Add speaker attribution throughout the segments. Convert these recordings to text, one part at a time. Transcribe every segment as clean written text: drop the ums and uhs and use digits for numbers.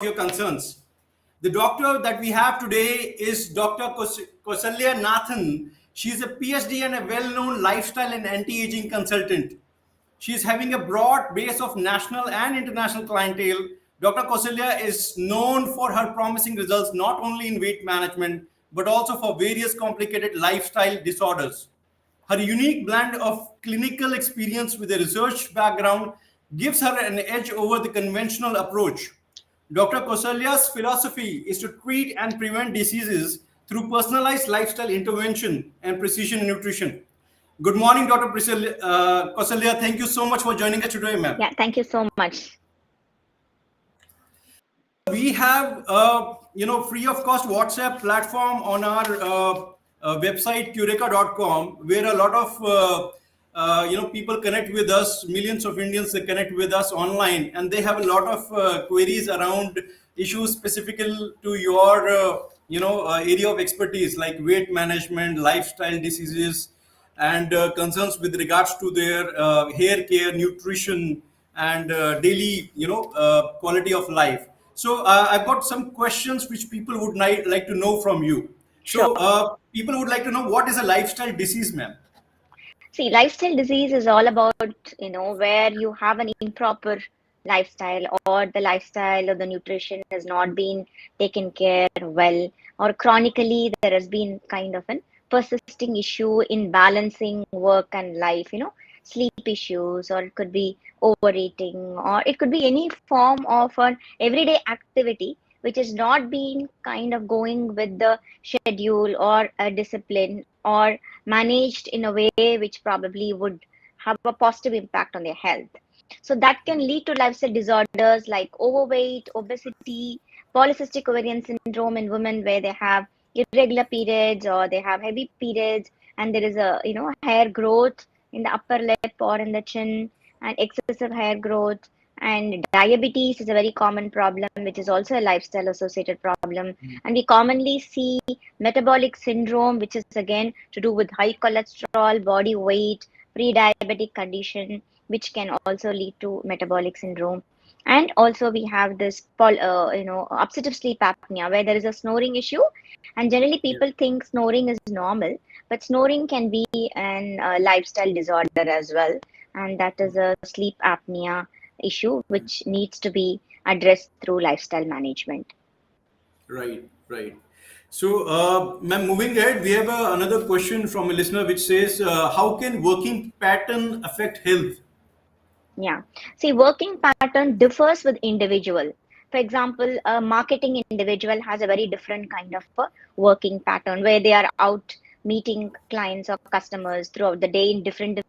Speaker 1: your concerns. The doctor that we have today is Dr. Kousalya Nathan. She is a PhD and a well-known lifestyle and anti-aging consultant. She is having a broad base of national and international clientele. Dr. Kousalya is known for her promising results not only in weight management but also for various complicated lifestyle disorders. Her unique blend of clinical experience with a research background gives her an edge over the conventional approach. Dr. Kousalya's philosophy is to treat and prevent diseases through personalized lifestyle intervention and precision nutrition. Good morning, Dr. Kousalya. Thank you so much for joining us today, ma'am.
Speaker 2: Yeah, thank you so much.
Speaker 1: We have free of cost WhatsApp platform on our website cureka.com, where a lot of people connect with us. Millions of Indians connect with us online, and they have a lot of queries around issues specific to your area of expertise, like weight management, lifestyle diseases, and concerns with regards to their hair care, nutrition, and daily quality of life. So I've got some questions which people would like to know from you.
Speaker 2: Sure.
Speaker 1: So people would like to know, what is a lifestyle disease, ma'am?
Speaker 2: See, lifestyle disease is all about, where you have an improper lifestyle, or the lifestyle or the nutrition has not been taken care well, or chronically there has been kind of an persisting issue in balancing work and life, sleep issues, or it could be overeating, or it could be any form of an everyday activity which is not being kind of going with the schedule or a discipline, or managed in a way which probably would have a positive impact on their health. So that can lead to lifestyle disorders like overweight, obesity, polycystic ovarian syndrome in women where they have irregular periods or they have heavy periods, and there is a hair growth in the upper lip or in the chin, and excessive hair growth. And diabetes is a very common problem, which is also a lifestyle associated problem. And we commonly see metabolic syndrome, which is again to do with high cholesterol, body weight, pre-diabetic condition, which can also lead to metabolic syndrome. And also we have this obstructive sleep apnea, where there is a snoring issue, and generally people think snoring is normal, but snoring can be an lifestyle disorder as well, and that is a sleep apnea issue which needs to be addressed through lifestyle management.
Speaker 1: Right. So, ma'am, moving ahead, we have another question from a listener which says, how can working pattern affect health?
Speaker 2: Yeah. See, working pattern differs with individual. For example, a marketing individual has a very different kind of a working pattern where they are out meeting clients or customers throughout the day in different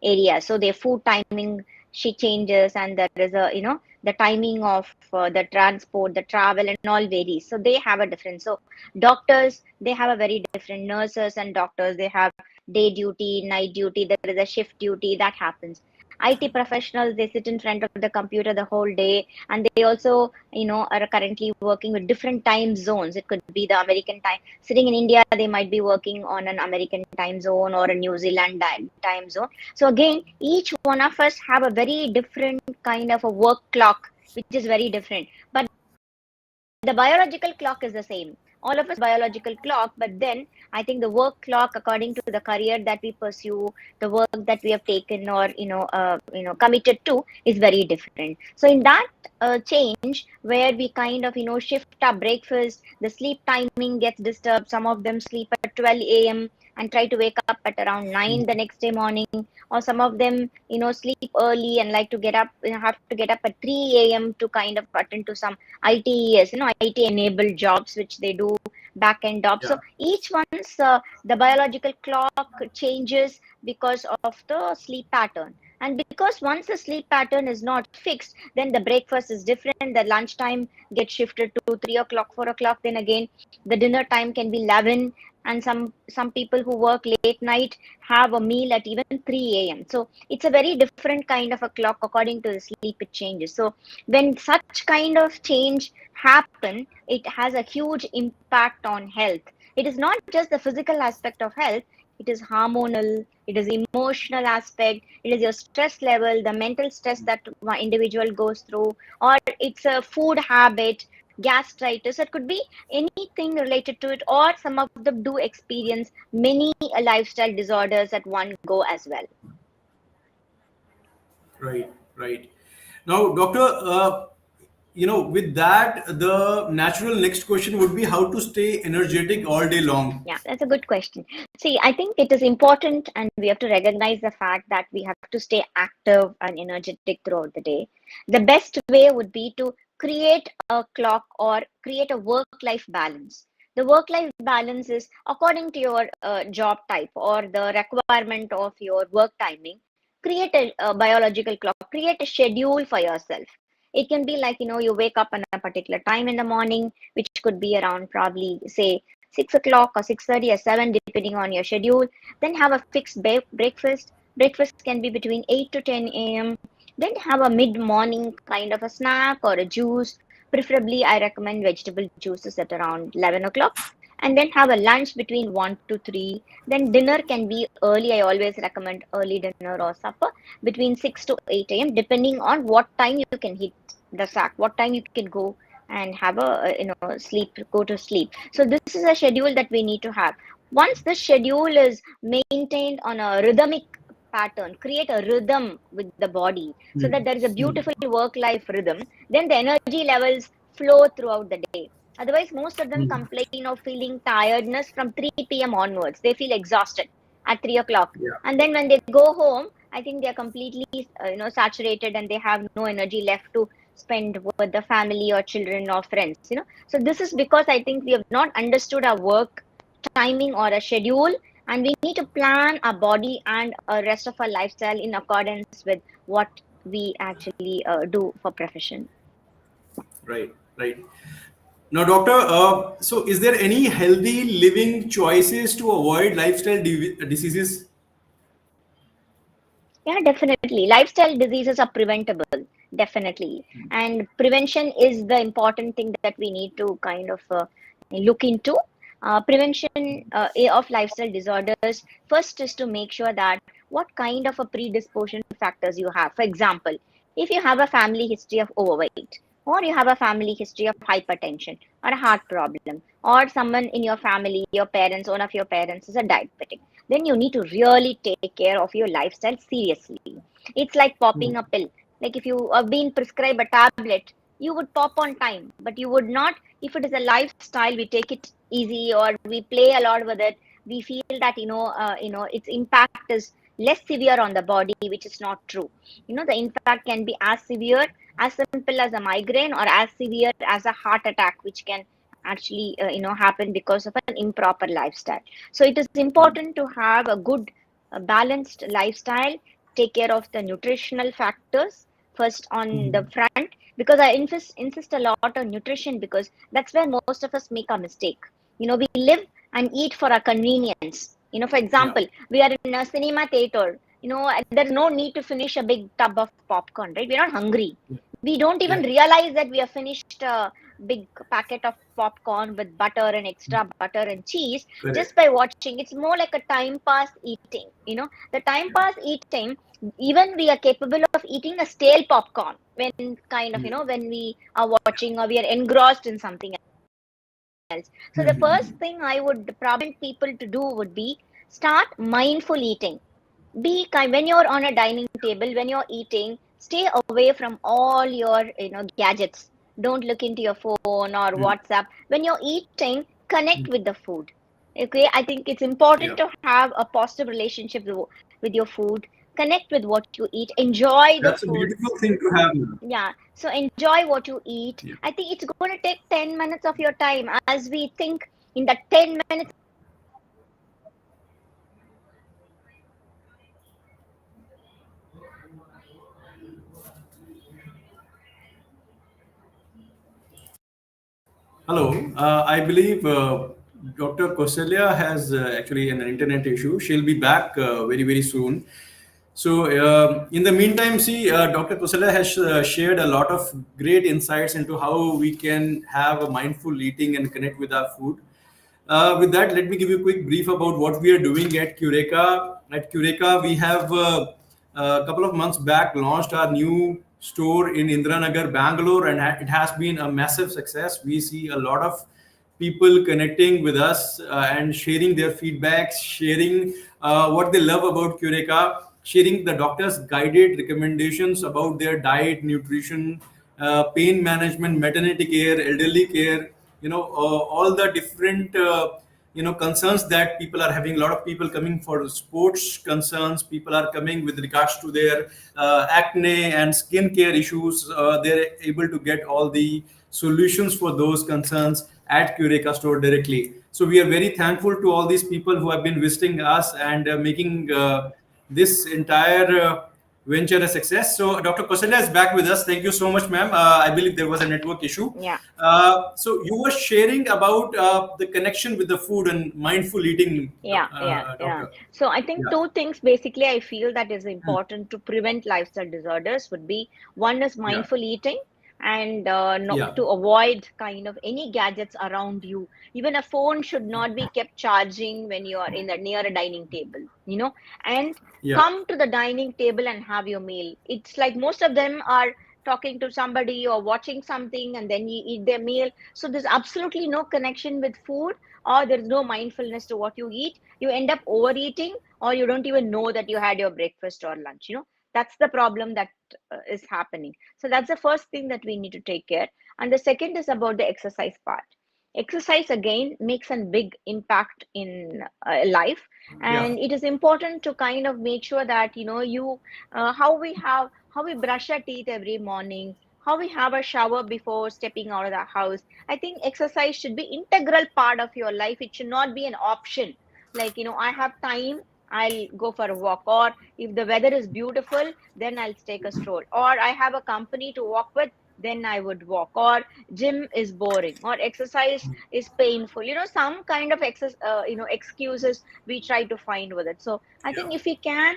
Speaker 2: areas. So their food timing she changes, and there is the timing of the transport, the travel, and all varies. So they have a difference. So doctors, they have a very different. Nurses and doctors, they have day duty, night duty. There is a shift duty that happens. IT professionals, they sit in front of the computer the whole day, and they also, are currently working with different time zones. It could be the American time. Sitting in India, they might be working on an American time zone or a New Zealand time zone. So again, each one of us have a very different kind of a work clock, which is very different. But the biological clock is the same. All of us biological clock, but then I think the work clock, according to the career that we pursue, the work that we have taken or committed to, is very different. So in that change, where we kind of shift our breakfast, the sleep timing gets disturbed. Some of them sleep at 12 a.m. and try to wake up at around 9 the next day morning, or some of them sleep early and like to get up, have to get up at 3 a.m. to kind of attend to some ITES, IT enabled jobs which they do, back end jobs. So each one's the biological clock changes because of the sleep pattern. And because once the sleep pattern is not fixed, then the breakfast is different. The lunchtime gets shifted to 3 o'clock, 4 o'clock. Then again, the dinner time can be 11. And some people who work late night have a meal at even 3 a.m. So it's a very different kind of a clock according to the sleep. It changes. So when such kind of change happen, it has a huge impact on health. It is not just the physical aspect of health. It is hormonal, it is emotional aspect, it is your stress level, the mental stress that one individual goes through, or it's a food habit, gastritis. It could be anything related to it, or some of them do experience many lifestyle disorders at one go as well.
Speaker 1: Right, right. Now, doctor, with that, the natural next question would be how to stay energetic all day long.
Speaker 2: Yeah, that's a good question. See, I think it is important and we have to recognize the fact that we have to stay active and energetic throughout the day. The best way would be to create a clock or create a work life balance. The work life balance is according to your job type or the requirement of your work timing. Create a biological clock, create a schedule for yourself. It can be like, you wake up at a particular time in the morning, which could be around probably, say, 6 o'clock or 6:30 or 7, depending on your schedule. Then have a fixed breakfast. Breakfast can be between 8 to 10 a.m. Then have a mid-morning kind of a snack or a juice. Preferably, I recommend vegetable juices at around 11 o'clock. And then have a lunch between 1 to 3. Then dinner can be early. I always recommend early dinner or supper between 6 to 8 a.m. depending on what time you can hit the sack, what time you can go and have a sleep, go to sleep. So this is a schedule that we need to have. Once the schedule is maintained on a rhythmic pattern, create a rhythm with the body so that there is a beautiful work life rhythm, then the energy levels flow throughout the day. Otherwise, most of them complain of feeling tiredness from 3 p.m. onwards. They feel exhausted at 3 o'clock.
Speaker 1: Yeah.
Speaker 2: And then when they go home, I think they are completely saturated and they have no energy left to spend with the family or children or friends. So this is because I think we have not understood our work timing or a schedule, and we need to plan our body and a rest of our lifestyle in accordance with what we actually do for profession.
Speaker 1: Right, right. Now, doctor, so is there any healthy living choices to avoid lifestyle diseases?
Speaker 2: Yeah, definitely. Lifestyle diseases are preventable, definitely. And prevention is the important thing that we need to kind of look into. Prevention of lifestyle disorders, first is to make sure that what kind of a predisposition factors you have. For example, if you have a family history of overweight, or you have a family history of hypertension, or a heart problem, or someone in your family, your parents, one of your parents is a diabetic, then you need to really take care of your lifestyle seriously. It's like popping a pill. Like if you have been prescribed a tablet, you would pop on time, but you would not if it is a lifestyle. We take it easy or we play a lot with it. We feel that its impact is less severe on the body, which is not true. The impact can be as severe, as simple as a migraine, or as severe as a heart attack, which can actually happen because of an improper lifestyle. So it is important to have a good balanced lifestyle, take care of the nutritional factors first on the front, because I insist a lot on nutrition, because that's where most of us make a mistake. We live and eat for our convenience. For
Speaker 1: Yeah.
Speaker 2: example, we are in a cinema theater, there's no need to finish a big tub of popcorn, right? We're not hungry.
Speaker 1: Yeah.
Speaker 2: We don't even
Speaker 1: Yeah.
Speaker 2: realize that we have finished a big packet of popcorn with butter and extra butter and cheese just
Speaker 1: Correct.
Speaker 2: by watching. It's more like a time pass eating. The time pass eating, even we are capable of eating a stale popcorn when kind of, when we are watching or we are engrossed in something else. So the first thing I would probably people to do would be start mindful eating. Be kind when you're on a dining table, when you're eating, stay away from all your gadgets. Don't look into your phone or WhatsApp. When you're eating, connect with the food. Okay, I think it's important
Speaker 1: Yeah.
Speaker 2: to have a positive relationship with your food. Connect with what you eat, enjoy the
Speaker 1: That's a
Speaker 2: food.
Speaker 1: beautiful thing to have.
Speaker 2: Yeah, so enjoy what you eat.
Speaker 1: Yeah.
Speaker 2: I think it's going to take 10 minutes of your time. As we think in the 10 minutes,
Speaker 1: Hello. I believe Dr. Kousalya has actually an internet issue. She'll be back very, very soon. So, in the meantime, see, Dr. Kousalya has shared a lot of great insights into how we can have a mindful eating and connect with our food. With that, let me give you a quick brief about what we are doing at Cureka. at Cureka, we have a couple of months back launched our new store in Indiranagar, Bangalore, and it has been a massive success. We see a lot of people connecting with us and sharing their feedbacks, sharing what they love about Cureka, sharing the doctor's guided recommendations about their diet, nutrition, pain management, maternity care, elderly care, all the different concerns that people are having. A lot of people coming for sports concerns, people are coming with regards to their acne and skin care issues. They're able to get all the solutions for those concerns at Cureka store directly. So we are very thankful to all these people who have been visiting us and making this entire venture a success. So Dr. Kousalya is back with us. Thank you so much, ma'am. I believe there was a network issue.
Speaker 2: Yeah.
Speaker 1: So you were sharing about the connection with the food and mindful eating,
Speaker 2: Yeah.
Speaker 1: doctor.
Speaker 2: So I think
Speaker 1: Yeah.
Speaker 2: two things basically I feel that is important to prevent lifestyle disorders would be one is
Speaker 1: Yeah.
Speaker 2: mindful eating and no,
Speaker 1: Yeah.
Speaker 2: to avoid kind of any gadgets around you. Even a phone should not be kept charging when you are in the near a dining table, and
Speaker 1: Yeah.
Speaker 2: come to the dining table and have your meal. It's like most of them are talking to somebody or watching something and then you eat their meal. So there's absolutely no connection with food or there's no mindfulness to what you eat. You end up overeating or you don't even know that you had your breakfast or lunch. That's the problem that is happening. So that's the first thing that we need to take care. And the second is about the exercise part. Exercise again makes a big impact in life,
Speaker 1: Yeah.
Speaker 2: and it is important to kind of make sure that you how we brush our teeth every morning, how we have a shower before stepping out of the house. I think exercise should be integral part of your life. It should not be an option. Like, I have time, I'll go for a walk. Or if the weather is beautiful, then I'll take a stroll. Or I have a company to walk with, then I would walk. Or gym is boring. Or exercise is painful. Some kind of excuses we try to find with it. So I
Speaker 1: Yeah.
Speaker 2: think if we can,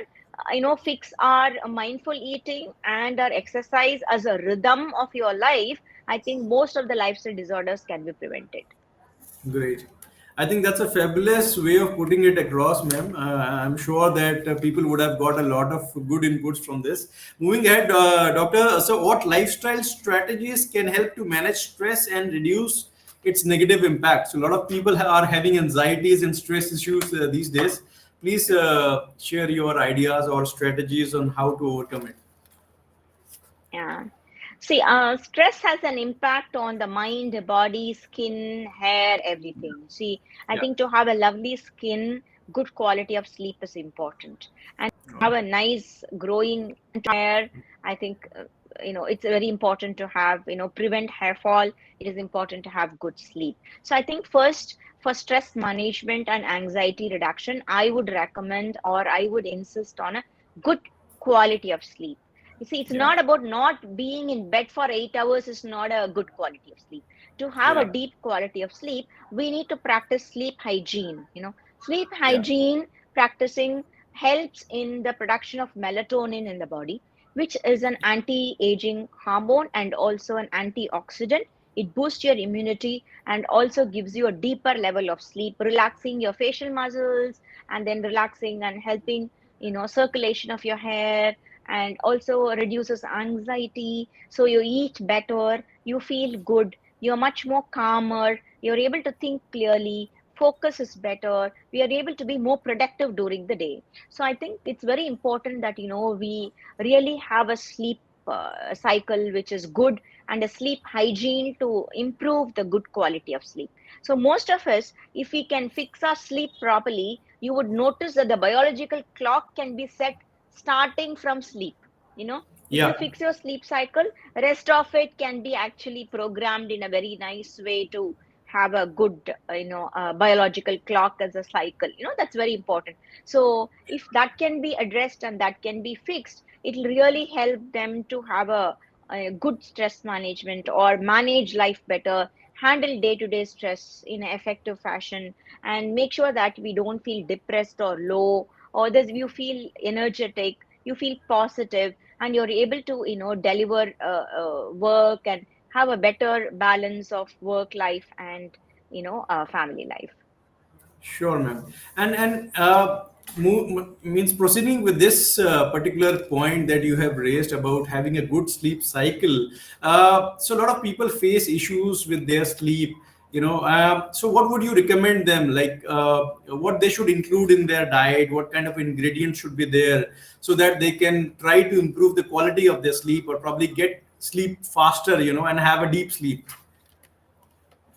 Speaker 2: fix our mindful eating and our exercise as a rhythm of your life, I think most of the lifestyle disorders can be prevented.
Speaker 1: Great. I think that's a fabulous way of putting it across, ma'am. I'm sure that people would have got a lot of good inputs from this. Moving ahead, doctor, so what lifestyle strategies can help to manage stress and reduce its negative impact? So a lot of people are having anxieties and stress issues these days. Please share your ideas or strategies on how to overcome it.
Speaker 2: Yeah. See, stress has an impact on the mind, body, skin, hair, everything. See, I
Speaker 1: Yeah.
Speaker 2: think to have a lovely skin, good quality of sleep is important. And have a nice growing hair, I think, it's very important to have, prevent hair fall. It is important to have good sleep. So I think first, for stress management and anxiety reduction, I would recommend or I would insist on a good quality of sleep. You see, it's
Speaker 1: Yeah.
Speaker 2: not about not being in bed for 8 hours is not a good quality of sleep. To have a
Speaker 1: Yeah.
Speaker 2: deep quality of sleep, we need to practice sleep hygiene. Sleep
Speaker 1: Yeah.
Speaker 2: hygiene practicing helps in the production of melatonin in the body, which is an anti-aging hormone and also an antioxidant. It boosts your immunity and also gives you a deeper level of sleep, relaxing your facial muscles and then relaxing and helping, circulation of your hair, and also reduces anxiety. So you eat better, you feel good, you're much more calmer, you're able to think clearly, focus is better, we are able to be more productive during the day. So I think it's very important that we really have a sleep cycle which is good, and a sleep hygiene to improve the good quality of sleep. So most of us, if we can fix our sleep properly, you would notice that the biological clock can be set starting from sleep. If you
Speaker 1: Yeah.
Speaker 2: fix your sleep cycle, rest of it can be actually programmed in a very nice way to have a good biological clock as a cycle. That's very important. So if that can be addressed and that can be fixed, it will really help them to have a good stress management or manage life better, handle day-to-day stress in an effective fashion, and make sure that we don't feel depressed or low, or that you feel energetic, you feel positive, and you're able to deliver work and have a better balance of work life and family life.
Speaker 1: Sure, ma'am. And Means proceeding with this particular point that you have raised about having a good sleep cycle. So a lot of people face issues with their sleep. So what would you recommend them? Like what they should include in their diet? What kind of ingredients should be there so that they can try to improve the quality of their sleep or probably get sleep faster, and have a deep sleep.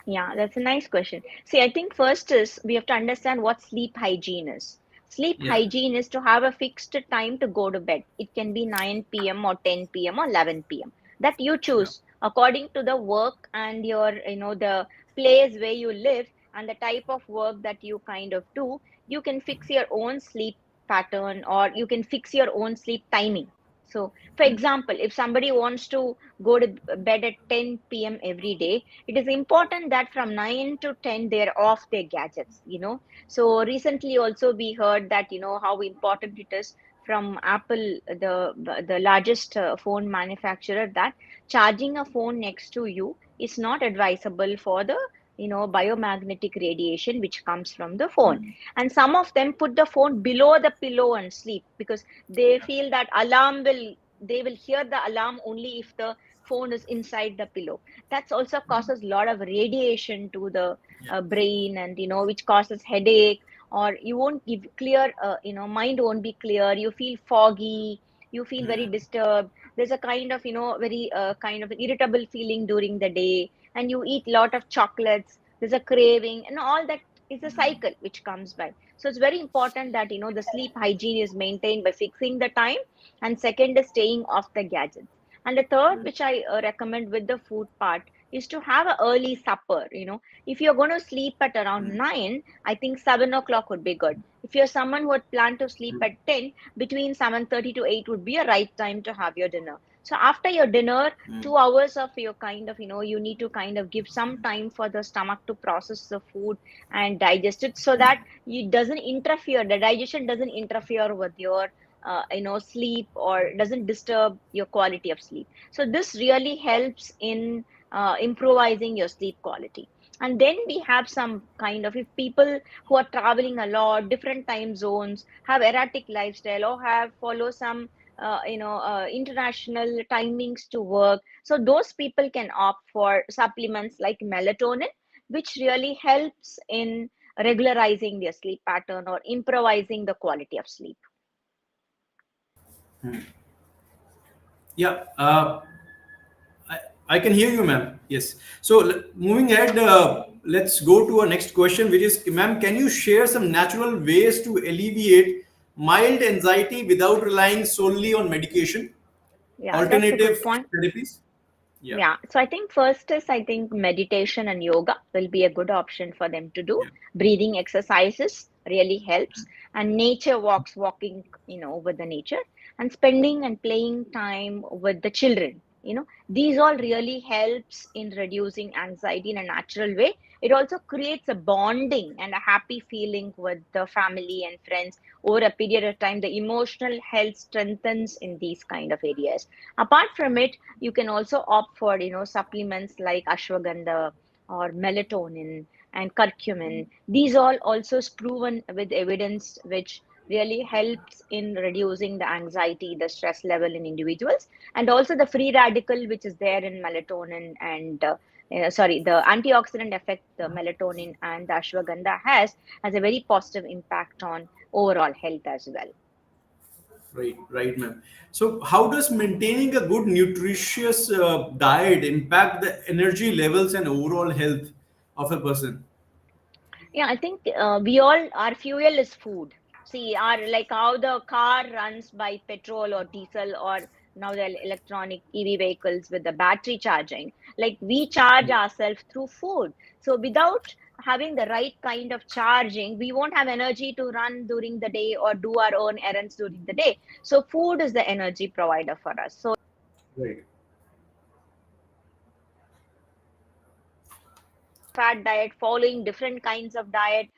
Speaker 2: Yeah, that's a nice question. See, I think first is we have to understand what sleep hygiene is. Sleep
Speaker 1: Yeah.
Speaker 2: hygiene is to have a fixed time to go to bed. It can be 9 p.m. or 10 p.m. or 11 p.m. That you
Speaker 1: Yeah.
Speaker 2: choose according to the work and your, the place where you live and the type of work that you kind of do. You can fix your own sleep pattern or you can fix your own sleep timing. So, for example, if somebody wants to go to bed at 10 p.m. every day, it is important that from 9 to 10 they're off their gadgets. So recently also we heard that how important it is from Apple, the largest phone manufacturer, that charging a phone next to you is not advisable for the biomagnetic radiation which comes from the phone. And some of them put the phone below the pillow and sleep because they feel that alarm will they will hear the alarm only if the phone is inside the pillow. That's also causes a lot of radiation to the
Speaker 1: Yeah.
Speaker 2: brain, and which causes headache, or you won't give clear mind won't be clear, you feel foggy, you feel very disturbed, there's a kind of very kind of irritable feeling during the day, and you eat a lot of chocolates, there's a craving, and all that is a cycle which comes by. So it's very important that the sleep hygiene is maintained by fixing the time, and second is staying off the gadgets. And the third, which I recommend with the food part, is to have an early supper. If you're going to sleep at around 9, I think 7 o'clock would be good. If you're someone who had planned to sleep at 10, between 7:30 to 8 would be a right time to have your dinner. So after your dinner, 2 hours of your kind of, you need to kind of give some time for the stomach to process the food and digest it so that it doesn't interfere, the digestion doesn't interfere with your sleep or doesn't disturb your quality of sleep. So this really helps in improvising your sleep quality. And then we have some kind of, if people who are traveling a lot, different time zones, have erratic lifestyle, or have follow some international timings to work, so those people can opt for supplements like melatonin, which really helps in regularizing their sleep pattern or improvising the quality of sleep.
Speaker 1: Yeah. I, I can hear you, ma'am. Yes. So moving ahead, let's go to our next question, which is, ma'am, can you share some natural ways to alleviate mild anxiety without relying solely on medication,
Speaker 2: Yeah, that's a
Speaker 1: alternative
Speaker 2: good point.
Speaker 1: therapies? Yeah.
Speaker 2: Yeah, so I think first is, I think meditation and yoga will be a good option for them to do.
Speaker 1: Yeah.
Speaker 2: Breathing exercises really helps, and nature walks, walking, with the nature, and spending and playing time with the children. These all really helps in reducing anxiety in a natural way. It also creates a bonding and a happy feeling with the family and friends over a period of time. The emotional health strengthens in these kind of areas. Apart from it, you can also opt for supplements like ashwagandha or melatonin and curcumin. These all also is proven with evidence, which really helps in reducing the anxiety, the stress level in individuals, and also the free radical which is there in melatonin and sorry, the antioxidant effect the melatonin and the ashwagandha has a very positive impact on overall health as well.
Speaker 1: Right, right, ma'am. So, how does maintaining a good nutritious diet impact the energy levels and overall health of a person?
Speaker 2: Yeah, I think we all, our fuel is food. See, our like how the car runs by petrol or diesel, or now the electronic EV vehicles with the battery charging. Like we charge ourselves through food. So without having the right kind of charging, we won't have energy to run during the day or do our own errands during the day. So food is the energy provider for us. So
Speaker 1: Right.
Speaker 2: fat diet, following different kinds of diet.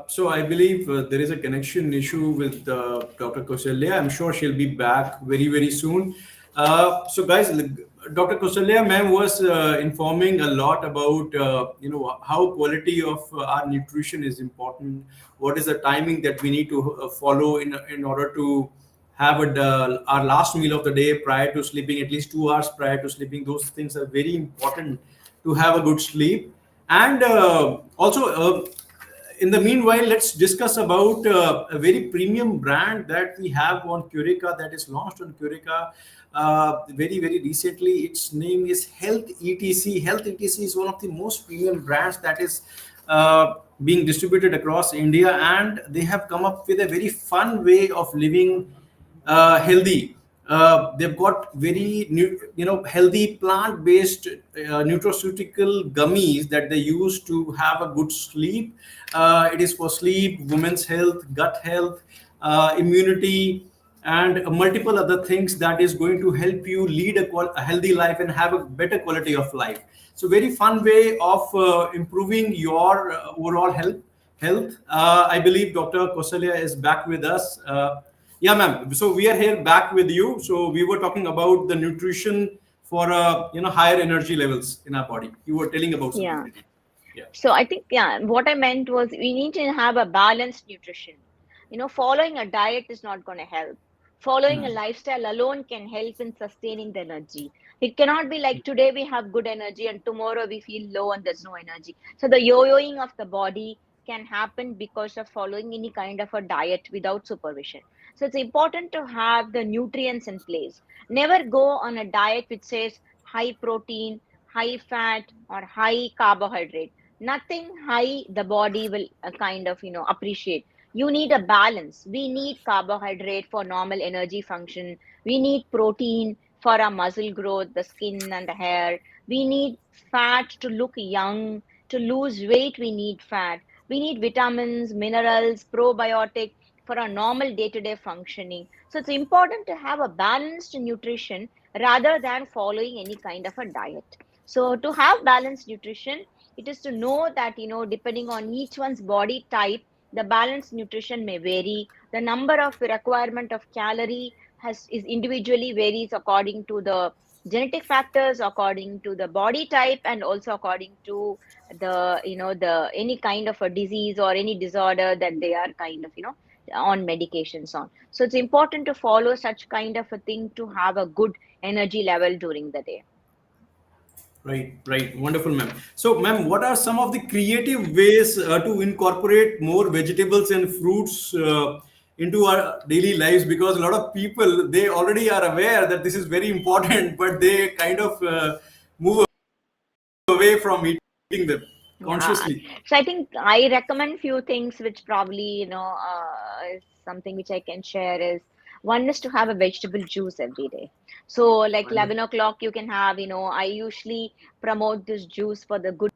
Speaker 1: So I believe there is a connection issue with Dr. Kousalya. I'm sure she'll be back very, very soon. So guys, Dr. Kousalya ma'am was informing a lot about how quality of our nutrition is important. What is the timing that we need to follow in order to have our last meal of the day prior to sleeping, at least 2 hours prior to sleeping. Those things are very important to have a good sleep. And also, in the meanwhile, let's discuss about a very premium brand that we have on Cureka, that is launched on Cureka very recently. Its name is Health ETC. Health ETC is one of the most premium brands that is being distributed across India, and they have come up with a very fun way of living healthy. They've got very healthy plant-based nutraceutical gummies that they use to have a good sleep. It is for sleep, women's health, gut health, immunity, and multiple other things that is going to help you lead a healthy life and have a better quality of life. So very fun way of improving your overall health. I believe Dr. Kousalya is back with us. Yeah, ma'am. So we are here back with you. So we were talking about the nutrition for higher energy levels in our body. You were telling about something.
Speaker 2: Yeah.
Speaker 1: Yeah.
Speaker 2: So I think, yeah, what I meant was we need to have a balanced nutrition. Following a diet is not going to help. Following a lifestyle alone can help in sustaining the energy. It cannot be like today we have good energy and tomorrow we feel low and there's no energy. So the yo-yoing of the body can happen because of following any kind of a diet without supervision. So it's important to have the nutrients in place. Never go on a diet which says high protein, high fat, or high carbohydrate. Nothing high the body will kind of appreciate. You need a balance. We need carbohydrate for normal energy function. We need protein for our muscle growth, the skin and the hair. We need fat to look young. To lose weight, we need fat. We need vitamins, minerals, probiotic for our normal day-to-day functioning. So it's important to have a balanced nutrition rather than following any kind of a diet. So to have balanced nutrition, it is to know that depending on each one's body type, the balanced nutrition may vary. The number of requirement of calorie is individually varies according to the genetic factors, according to the body type, and also according to the any kind of a disease or any disorder that they are kind of on medications on. So it's important to follow such kind of a thing to have a good energy level during the day.
Speaker 1: Right. Wonderful, ma'am. So, ma'am, what are some of the creative ways to incorporate more vegetables and fruits into our daily lives? Because a lot of people, they already are aware that this is very important, but they kind of move away from eating them
Speaker 2: Yeah.
Speaker 1: consciously.
Speaker 2: So I think I recommend few things which probably, is something which I can share is one is to have a vegetable juice every day. So like
Speaker 1: Wonderful.
Speaker 2: 11 o'clock you can have, I usually promote this juice for the good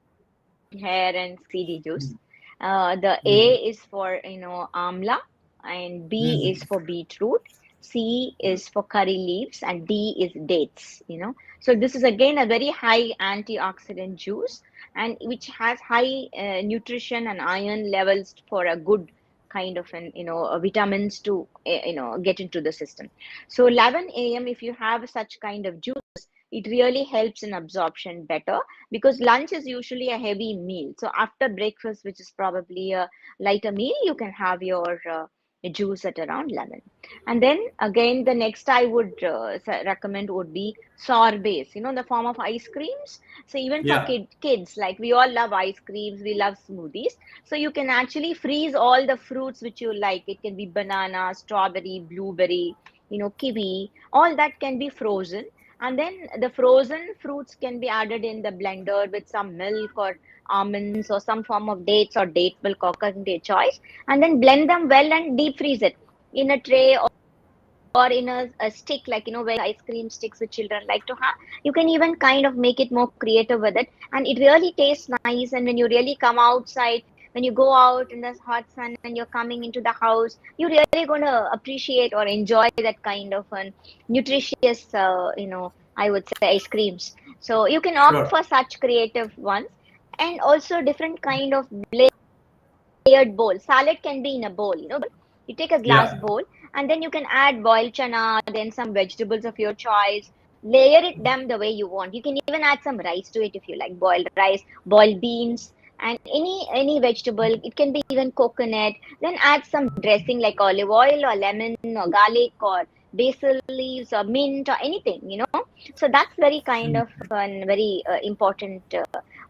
Speaker 2: hair and CD juice. The A is for, amla, and B is for beetroot, C is for curry leaves, and D is dates. So this is again a very high antioxidant juice and which has high nutrition and iron levels for a good kind of vitamins to get into the system. So 11 a.m. if you have such kind of juice, it really helps in absorption better because lunch is usually a heavy meal. So after breakfast, which is probably a lighter meal, you can have your juice at around 11. And then again, the next I would recommend would be sorbets, the form of ice creams. So even for
Speaker 1: Yeah.
Speaker 2: kids, like we all love ice creams, we love smoothies. So you can actually freeze all the fruits which you like. It can be banana, strawberry, blueberry, kiwi, all that can be frozen, and then the frozen fruits can be added in the blender with some milk or almonds or some form of dates or date milk or their choice, and then blend them well and deep freeze it in a tray or in a stick, like where ice cream sticks which children like to have. You can even kind of make it more creative with it, and it really tastes nice. And when you really come outside, when you go out in the hot sun and you're coming into the house, you're really going to appreciate or enjoy that kind of an nutritious I would say ice creams. So you can opt
Speaker 1: Sure.
Speaker 2: for such creative ones, and also different kind of layered bowl. Salad can be in a bowl, you take a glass
Speaker 1: Yeah.
Speaker 2: bowl, and then you can add boiled chana, then some vegetables of your choice, layer it them the way you want. You can even add some rice to it if you like, boiled rice, boiled beans, and any vegetable. It can be even coconut. Then add some dressing like olive oil or lemon or garlic or basil leaves or mint or anything, So that's very kind of very important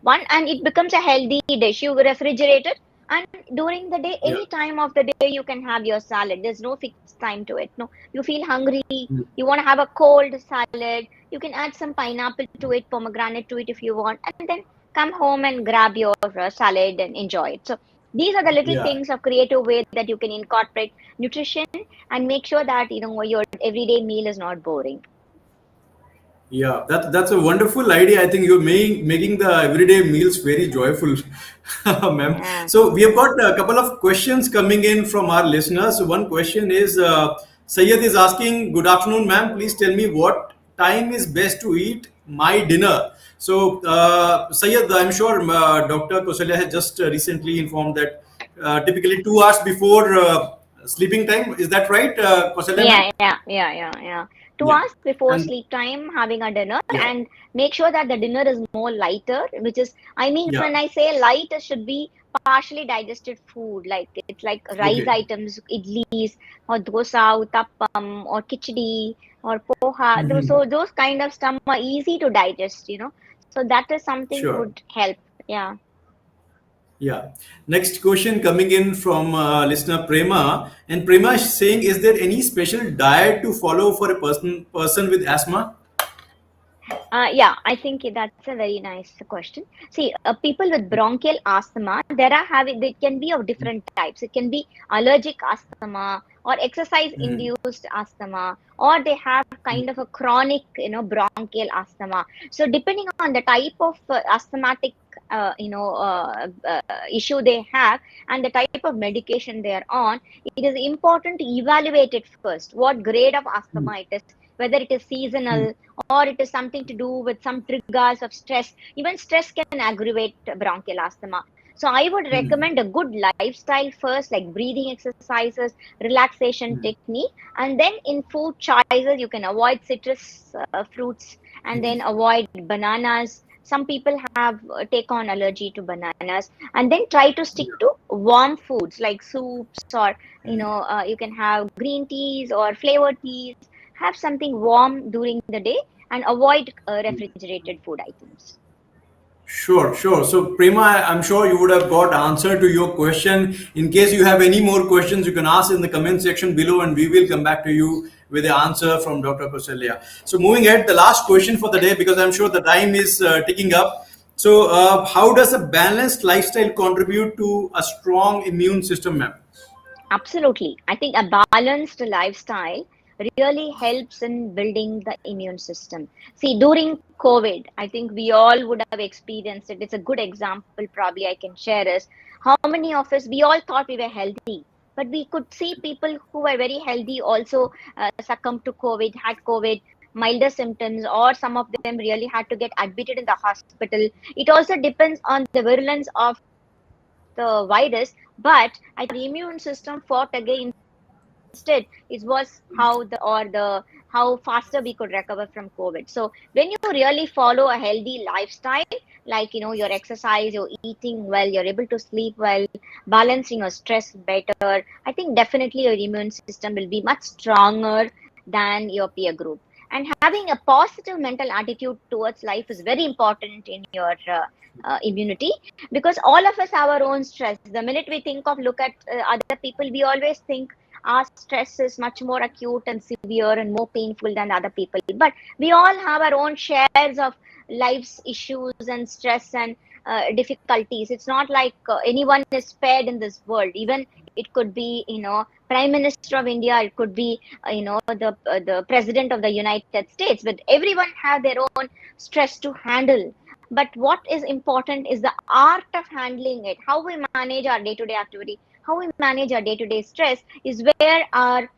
Speaker 2: one, and it becomes a healthy dish. You refrigerate it, and during the day,
Speaker 1: Yeah.
Speaker 2: any time of the day, you can have your salad. There's no fixed time to it. No, you feel hungry,
Speaker 1: Mm.
Speaker 2: you want to have a cold salad, you can add some pineapple to it, pomegranate to it if you want, and then come home and grab your salad and enjoy it. So these are the little
Speaker 1: Yeah.
Speaker 2: things of creative way that you can incorporate nutrition and make sure that your everyday meal is not boring.
Speaker 1: Yeah, that's a wonderful idea. I think you're making the everyday meals very joyful, ma'am.
Speaker 2: Yeah.
Speaker 1: So we have got a couple of questions coming in from our listeners. So one question is, Sayed is asking, "Good afternoon, ma'am. Please tell me what time is best to eat my dinner." So, Sayed, I'm sure Dr. Kousalya has just recently informed that typically 2 hours before sleeping time. Is that right, Kousalya, ma'am?
Speaker 2: Yeah. Two
Speaker 1: Yeah,
Speaker 2: hours before
Speaker 1: and
Speaker 2: sleep time, having a dinner,
Speaker 1: yeah,
Speaker 2: and make sure that the dinner is more lighter, which is, I mean,
Speaker 1: yeah.
Speaker 2: when I say light, it should be partially digested food, like it's like rice
Speaker 1: Okay.
Speaker 2: items, idlis, or dosa, uttappam, or khichdi, or poha.
Speaker 1: Mhm.
Speaker 2: So those kind of stuff are easy to digest. So that is something
Speaker 1: Sure.
Speaker 2: would help. Yeah.
Speaker 1: Yeah. Next question coming in from listener Prema, and Prema is saying, "Is there any special diet to follow for a person with asthma?"
Speaker 2: Yeah, I think that's a very nice question. See, people with bronchial asthma, there are having, they can be of different types. It can be allergic asthma or
Speaker 1: Mhm.
Speaker 2: exercise-induced asthma, or they have kind of a chronic, bronchial asthma. So depending on the type of asthmatic, issue they have and the type of medication they are on, it is important to evaluate it first. What grade of asthma it is, whether it is seasonal or it is something to do with some triggers of stress. Even stress can aggravate bronchial asthma. So I would recommend a good lifestyle first, like breathing exercises, relaxation technique, and then in food choices, you can avoid citrus fruits and then avoid bananas. Some people have take on allergy to bananas, and then try to stick to warm foods like soups, or you can have green teas or flavored teas. Have something warm during the day and avoid refrigerated food items.
Speaker 1: Sure, sure. So, Prema, I'm sure you would have got answer to your question. In case you have any more questions, you can ask in the comment section below, and we will come back to you with the answer from Dr. Kousalya. So, moving ahead, the last question for the day, because I'm sure the time is ticking up. So, how does a balanced lifestyle contribute to a strong immune system, ma'am?
Speaker 2: Absolutely. I think a balanced lifestyle really helps in building the immune system. See, during COVID, I think we all would have experienced it. It's a good example, probably I can share is how many of us, we all thought we were healthy, but we could see people who were very healthy also succumbed to COVID, had COVID, milder symptoms, or some of them really had to get admitted in the hospital. It also depends on the virulence of the virus, but I think our immune system fought against it. It was how faster we could recover from COVID. So when you really follow a healthy lifestyle, like your exercise, you're eating well, you're able to sleep well, balancing your stress better, I think definitely your immune system will be much stronger than your peer group. And having a positive mental attitude towards life is very important in your immunity, because all of us have our own stress. The minute we think of look at other people, we always think our stress is much more acute and severe and more painful than other people. But we all have our own shares of life's issues and stress and difficulties. It's not like anyone is spared in this world. Even it could be, Prime Minister of India, it could be, the President of the United States. But everyone have their own stress to handle. But what is important is the art of handling it, how we manage our day-to-day activity, how we manage our day-to-day stress is where our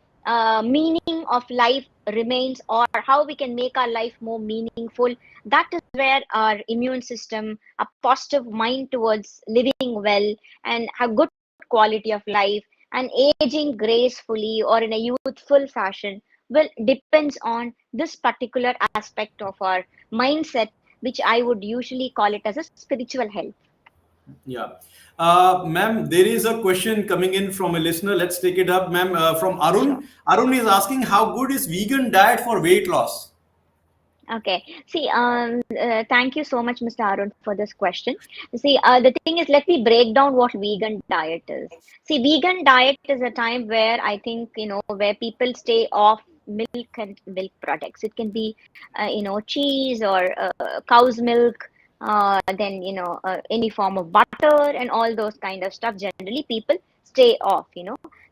Speaker 2: meaning of life remains, or how we can make our life more meaningful. That is where our immune system, a positive mind towards living well and have good quality of life and aging gracefully or in a youthful fashion well, depends on this particular aspect of our mindset, which I would usually call it as a spiritual health.
Speaker 1: Yeah. Ma'am, there is a question coming in from a listener. Let's take it up, ma'am. From
Speaker 2: Sure.
Speaker 1: Arun. Arun is asking, how good is vegan diet for weight loss?
Speaker 2: Okay. See, thank you so much, Mr. Arun, for this question. See, the thing is, let me break down what vegan diet is. See, vegan diet is a time where I think, where people stay off milk and milk products. It can be, cheese or cow's milk, then, any form of butter and all those kind of stuff. Generally, people stay off.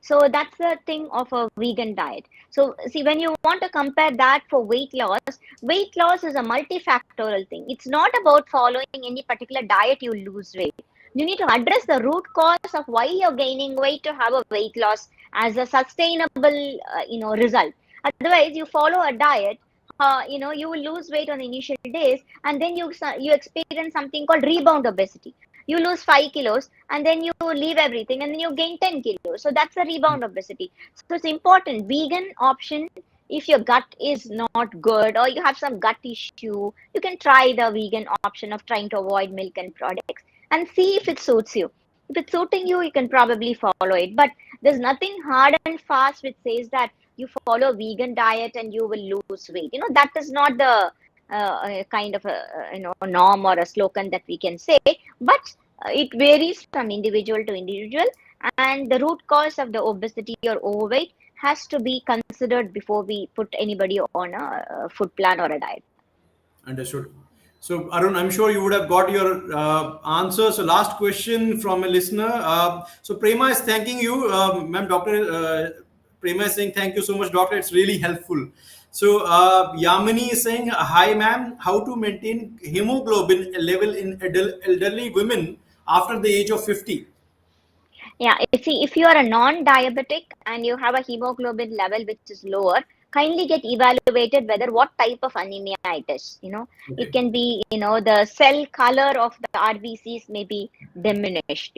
Speaker 2: So that's the thing of a vegan diet. So, see, when you want to compare that for weight loss is a multifactorial thing. It's not about following any particular diet you lose weight. You need to address the root cause of why you're gaining weight to have a weight loss as a sustainable, result. Otherwise, you follow a diet. You will lose weight on the initial days, and then you experience something called rebound obesity. You lose 5 kilos, and then you leave everything, and then you gain 10 kilos. So that's a rebound obesity. So it's important. Vegan option, if your gut is not good or you have some gut issue, you can try the vegan option of trying to avoid milk and products and see if it suits you. If it's suiting you, you can probably follow it. But there's nothing hard and fast which says that you follow vegan diet and you will lose weight. That is not the kind of a norm or a slogan that we can say. But it varies from individual to individual, and the root cause of the obesity or overweight has to be considered before we put anybody on a food plan or a diet.
Speaker 1: Understood. So, Arun, I'm sure you would have got your answer. So, last question from a listener. So, Prema is thanking you, ma'am. Doctor Prema is saying, thank you so much, doctor. It's really helpful. So, Yamini is saying, hi, ma'am. How to maintain hemoglobin level in elderly women after the age of 50?
Speaker 2: Yeah, see, if you are a non-diabetic and you have a hemoglobin level which is lower, kindly get evaluated whether what type of anemia it is. It
Speaker 1: Okay.
Speaker 2: can be, the cell color of the RBCs may be diminished.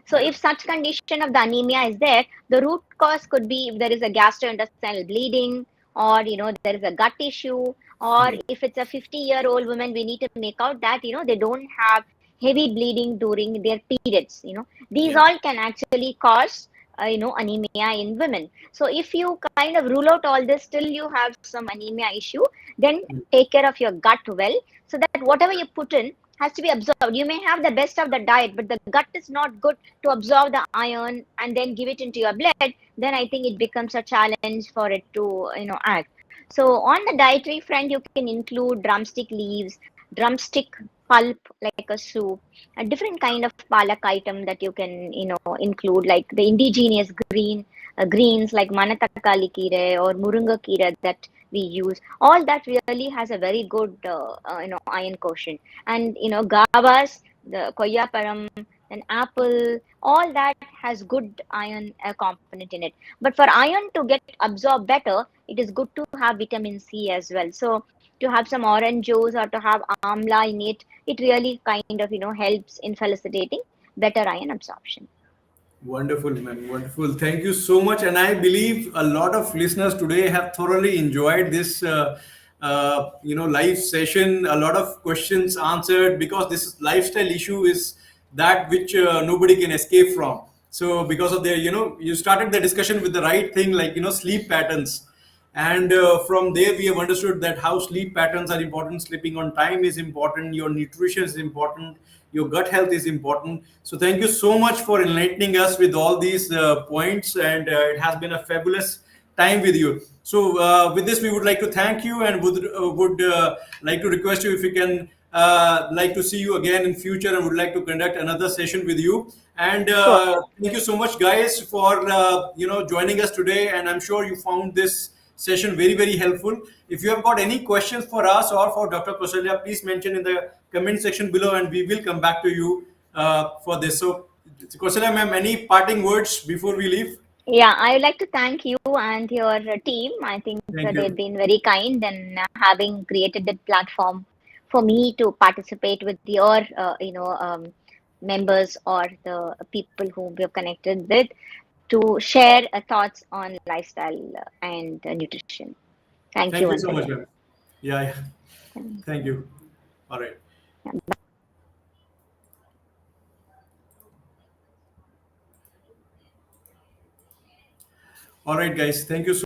Speaker 2: So
Speaker 1: Yeah.
Speaker 2: if such condition of the anemia is there, the root cause could be if there is a gastrointestinal bleeding, or, there is a gut issue, or
Speaker 1: Yeah.
Speaker 2: if it's a 50-year-old woman, we need to make out that, they don't have heavy bleeding during their periods. These
Speaker 1: Yeah.
Speaker 2: all can actually cause anemia in women. So if you kind of rule out all this, still you have some anemia issue, then take care of your gut well, so that whatever you put in has to be absorbed. You may have the best of the diet, but the gut is not good to absorb the iron and then give it into your blood. Then I think it becomes a challenge for it to act. So on the dietary front, you can include drumstick leaves, drumstick pulp like a soup, a different kind of palak item that you can include, like the indigenous greens like manatakali kire or murunga kire that we use. All that really has a very good iron quotient. And gavas, the koya param, and apple, all that has good iron component in it. But for iron to get absorbed better, it is good to have vitamin C as well. So to have some orange juice or to have amla in it, it really kind of helps in facilitating better iron absorption.
Speaker 1: Wonderful, man. Wonderful. Thank you so much. And I believe a lot of listeners today have thoroughly enjoyed this, live session. A lot of questions answered, because this lifestyle issue is that which nobody can escape from. So, because of you started the discussion with the right thing, like, sleep patterns. And from there, we have understood that how sleep patterns are important, sleeping on time is important, your nutrition is important, your gut health is important. So, thank you so much for enlightening us with all these points, and it has been a fabulous time with you. So, with this, we would like to thank you, and would like to request you if you can like to see you again in future, and would like to conduct another session with you. And
Speaker 2: Sure.
Speaker 1: thank you so much, guys, for joining us today. And I'm sure you found this session very, very helpful. If you have got any questions for us or for Dr. Kousalya, please mention in the comment section below, and we will come back to you for this. So, Kousalya ma'am, any parting words before we leave?
Speaker 2: Yeah, I would like to thank you and your team. I think
Speaker 1: Thank
Speaker 2: they've
Speaker 1: you.
Speaker 2: been very kind in having created that platform for me to participate with your, members or the people whom we have connected with, to share thoughts on lifestyle and nutrition. Thank you
Speaker 1: Thank you
Speaker 2: once
Speaker 1: so much,
Speaker 2: again.
Speaker 1: ma'am. Yeah, yeah.
Speaker 2: Um,
Speaker 1: Thank you. All right. All right, guys. Thank you so